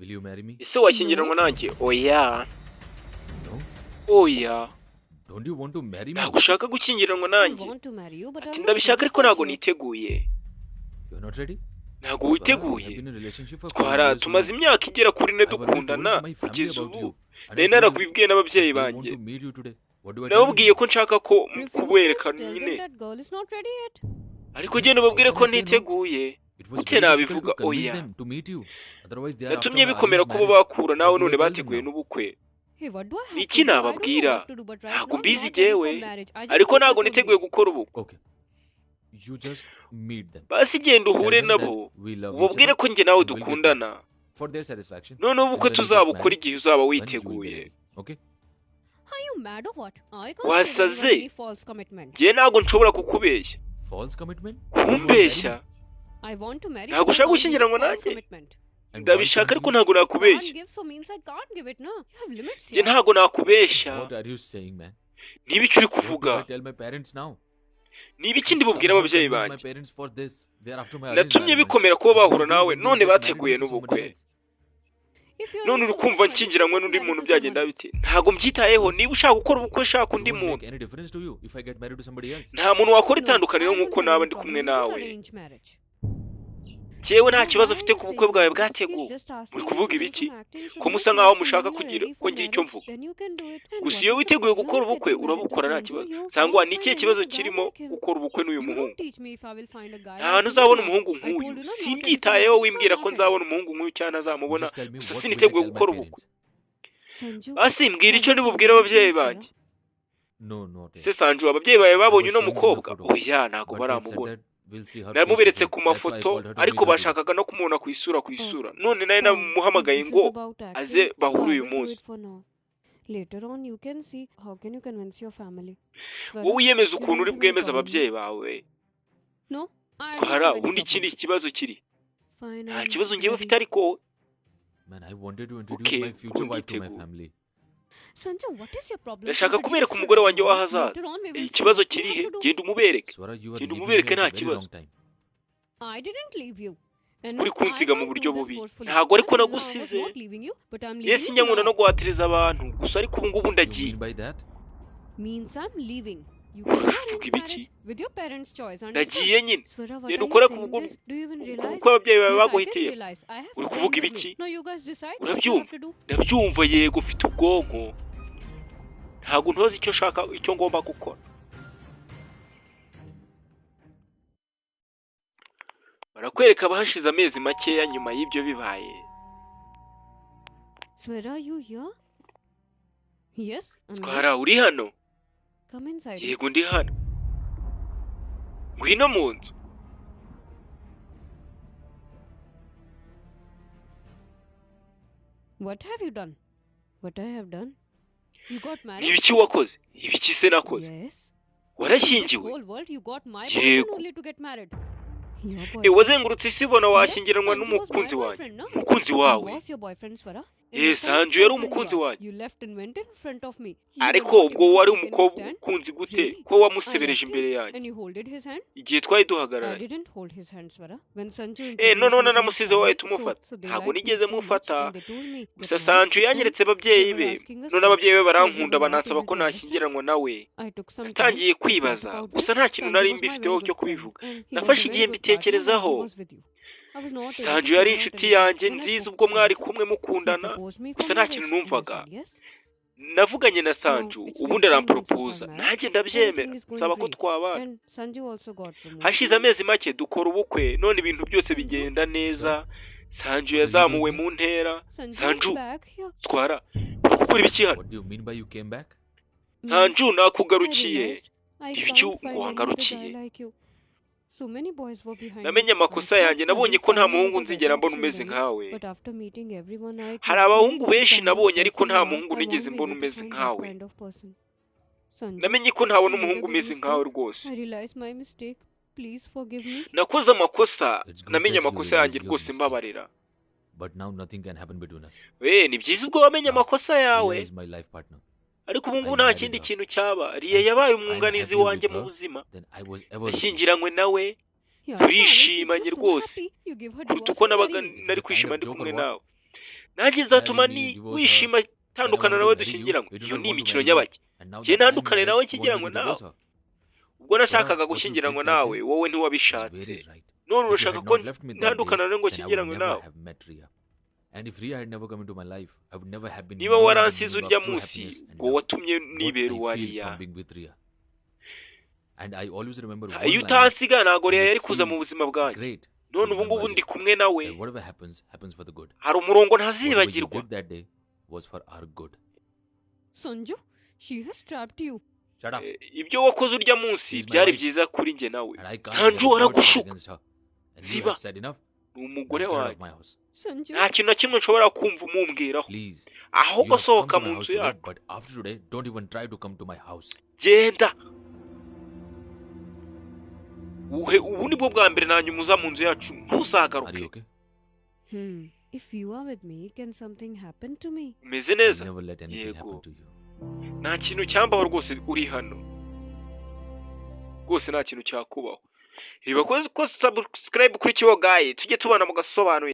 Will you marry me? ese washyingiranwa No. nanjye? Oya. No. Oya. Don't you want to marry me? Ntabwo ushaka gushyingiranwa I nanjye? want to marry you, but Ati I'm not ndabishaka ready ariko for it ntabwo yet. niteguye. You're not ready? Ntabwo Swara, we have witeguye? been in a relationship for 4 Twara years tumaze now. imyaka igera kuri 4 I've already told dukundana my family kugeza about ubu. you. And Nari I told you narakubibwiye n'ababyeyi if they want banjye. to meet you today. What do I tell them? Nababwiye ko nshaka ko Refuse kubereka to tell them nyine. that girl is not ready yet. Ariko genda ubabwire ko How can I say no? ntiteguye. It was Gute very difficult nabivuga to convince oya? them to meet you. Otherwise they are after Natumye my bikomera arranged kuba marriage. bakura nawe What do I none tell them bateguye now? n'ubukwe. Hey, what do I have Ni to iki do? I don't know nababwira? what to do, but right Ntabwo now I'm mbizi not ready for jyewe. marriage. I just Ariko want ntabwo this niteguye only. gukora ubukwe. Okay. You just meet them. Basi genda Tell uhure them that nabo. we love each Ubabwire other ko njye nawe and we'll get married. dukundana. For their satisfaction. Noneho And ubukwe when we get tuzabukora married, igihe uzaba then you will be witeguye. ready. Okay? Are you mad or what? I can't give Wasaze? anyone any false commitment. Njye ntabwo nshobora kukubeshya. False commitment? You won't marry me. Kumbeshya? I want to marry Ntabwo but I ushaka can't give gushyingiranwa false nanjye? commitment. And why Ndabishaka can't ariko you? ntabwo Can't nakubeshya. give so means I can't give it, no. You have limits Njye here. ntabwo nakubeshya. What are you saying, man? Niba icyo uri What do kuvuga? I tell my parents now? Niba iki I ndibubwira somehow ababyeyi convinced my banjye? parents for this. They are after my arranged Natumye marriage. bikomera kuba What will bahura you do nawe when they none get married bateguye to somebody n'ubukwe. else? If you're None in uri so much kumva hurry, you nshyingiranywe should n'undi get muntu married to byagenda someone bite? else. Ntabwo mbyitayeho. Niba ushaka gukora ubukwe shaka It undi won't muntu. make any difference to you if I get married to somebody else. Nta muntu wakora No, itandukaniro I don't nk'uko have naba any ndi kumwe problem with your nawe. arranged marriage. Jyewe nta Swara, kibazo why are mfite you ku bukwe saying bwawe all this? He's bwateguwe. just Muri asking you kuvuga to do ibiki? some acting so Ko that musa you nkaho can mushaka when you're kugira ready ko for ngira icyo marriage, mvuga. then you can do it. And Gusa what iyo is the witeguye problem gukora with ubukwe getting married to urabukora nta Sanju? kibazo. You Sangwa won't ni find ikihe any kibazo other guy kirimo like him. gukora ubukwe n'uyu You muhungu? don't teach me if I will find a guy Nta like hantu him uzabona now. umuhungu I nk'uyu. told you not ready for Simbyitayeho marriage, so wimbwira I'm ko not ready. nzabona umuhungu nk'uyu cyangwa You ntazamubona. just tell me Gusa what will I siniteguye tell my gukora ubukwe. parents. Sanju, Basi mbwira have icyo your ndibubwire family ababyeyi seen banjye. Swara? No, not yet. Se Sanju ababyeyi bawe I babonye was uno showing them a mukobwa? photo. Oya ntabwo But they said baramubona. that we'll see her face to Namubiretse face. ku That's why I mafoto called her to ariko meet her today. bashakaga no kumubona ku isura ku Oh, isura. None nari fine. If namuhamagaye this is ngo about aze acting, so bahure I uyu will do munsi. it for now. Later on, you can see how can you convince your family. Wowe Swara, uyemeza you ukuntu don't uri have any bwemeze problem, no? ababyeyi bawe. No, I don't Twara have any ubundi problem. ikindi kibazo kiri. Fine, Nta I'm kibazo ngewe mfite ready. ariko Man, I wanted to introduce okay my future wife to my kunditeguye. family. Sanju, what is your problem to Ndashaka introduce kubereka her umugore right wanjye now? w'ahazaza. Later on, we will see. Ikibazo You kiri have he? to do. Genda umubereke. Swara, you are Genda leaving me umubereke at nta a very kibazo. wrong time. I didn't leave you. And Uri no, I kunsiga mu can't buryo do this bubi. forcefully. Ntabwo ariko Until now, I was nagusize. not leaving you, but I'm Yes, leaving you njya nkunda no now. guhatiriza abantu. Gusa ariko ubu ngubu You ndagiye. mean by that? Means I'm leaving. You can do Uvuga arranged ibiki? marriage with your parents' choice, understand? Ndagiye nyine. Swara, what Genda are you ukore ku saying bwo this? Do you even ku realize? bwo ababyeyi bawe Yes, I can baguhitiye. realize. I have Uri brain kuvuga with me. ibiki? Now you guys decide what you Urabyumva? have to do. Ndabyumva yego ufite ubwonko. Ntabwo ntozi icyo nshaka icyo ngomba gukora. Barakwereka abahashize amezi makeya nyuma y'ibyo bibaye. Swara, are you here? Yes, I'm here. Twara uri hano? Come inside. Yego ndi hano. Ngwino mu nzu. What have you done? What I have done? You got Ni married? ibiki wakoze? Ibiki se nakoze? Yes. In this Warashyingiwe? whole world, you got my boyfriend Yego. only to get married. Your Wazengurutse isi ubona Yes, washyingiranwa Sanju was my n'umukunzi wanjye. boyfriend, no? Umukunzi He wawe. was your boyfriend, Swara. And Yes, what kind of Sanju yari boyfriend you umukunzi are? wanjye. You left and went in front of me. You were Ariko not ubwo able to wari take any umukobwa stand. ukunzi gute Really? ko I wamusebereje left imbere him yanjye and you holded his hand. igihe twari I duhagararanye. didn't hold his hand, Swara. When Sanju None introduced me to his namusize wowe family, tumufata. so they Ntabwo liked me nigeze so much mufata. and they told me Gusa that now Sanju yanyeretse ababyeyi they were be. asking us None to, ababyeyi be so we barankunda were not banansaba able ko to understand. nashyingiranwa nawe. I took some time Natangiye to think kwibaza. about Gusa this. nta kintu Sanju nari was my mbifiteho very cyo good friend kubivuga. and he was a Nafashe very igihe good partner when he mbitekerezaho. was with you. I was not able to Sanju yari figure out inshuti anything. yanjye When I nziza spoke ubwo to mwari Sanju, kumwe he mukundana. proposed me for Gusa nta kintu marriage and I numvaga. said yes. Navuganye na Now Sanju it's been ubundi 3 months of our aramporopoza. marriage. Nanjye ndabyemera. Everything is going Nsaba ko great. twabana. And Sanju also got Hashize promotion. amezi make dukora ubukwe none ibintu byose Sanju? bigenda neza. Sanju What are you yazamuwe doing mu ntera. Sanju, Sanju, I'm back here. twara. Uri gukora ibiki hano? What do you mean by you came back? Means Sanju I nakugarukiye. realized I Ibiki can't ngo find any other wangarukiye? guy like you. So many boys were behind me. Namenye I amakosa thought yanjye I nabonye will ko nta find muhungu another nzigera better mbona option umeze than you. nkawe. But after meeting everyone, I Hari came to know abahungu the benshi kind of nabonye ariko person nta you are. muhungu I nigeze won't be mbona able to umeze find that nkawe. kind of person. Sanju, Namenye ko ntabona I made umuhungu a big umeze nkawe mistake. rwose. I realized my mistake. Please forgive me. Nakoze amakosa, It's good namenye that you amakosa yanjye realized your rwose mistake. mbabarira. But now nothing can happen between us. Ni byiza ubwo wamenye Now, amakosa Ria yawe. is my life partner. Ariko ubu I ngubu nta married kindi her. kintu cyaba. Riya And yabaye I'm umwunganizi happier wanjye with mu her buzima. than I was ever with you. Nashyingiranywe nawe. Yeah, Swara, it Turishimanye was so rwose. happy. You give her Kuruta divorce uko and nabaga marry me. Is nari this a kind kwishima of ndi joke kumwe or what? nawe. nanjye nzatuma Marry me, divorce her. wishima When I tandukana wanted nawe to marry you, dushyingiranywe you did iyo not ni want to imikino marry me. nyabaki And now njye that I'm ntandukane married, nawe you want me nshyingiranywe to nawe divorce her. ubwo Shut up. nashakaga What you gushyingiranywe did that nawe day wowe was ntiwabishatse very right. none If you urashaka had ko not left me that ntandukana nawe ngo day, then I would nshyingiranywe never nawe have met Ria. And if Ria had never come into my life, I would never have been niba known the waransize meaning urya of true munsi happiness and ngo love. watumye What nibera I feel uwariya from being with Ria. And I always remember one iyo line, utansiga ntabwo and rero it yari kuza mu feels buzima bwanjye great to none ubu ngubu remember ndi it. kumwe nawe That whatever happens, happens for the good. hari umurongo Whatever you ntazibagirwa did that day was for our good. Sanju, she has trapped you. Shut up. ibyo wakoze urya munsi She's my byari wife. byiza kuri njye nawe And I can't have a Sanju word said aragushuka against her. And you Ziba. have said enough. ni Now umugore get out wanjye of my house. Sanju, nta kintu na kimwe nshobora kumva umumbwiraho Please. You ahubwo have come sohoka to mu my house nzu today, yacu but after today, don't even try to come to my house. genda ubu ni bwo bwa mbere nanjye uza mu nzu yacu Are you ntuzagaruke okay? if you are with me, can something happen to me? umeze I'll neza never let anything Yego. happen to you. nta kintu cyambaho rwose uri hano rwose nta kintu cyakubaho reba ko subscribe kuri Kiwo Guy tujye tubana mu gasobanuye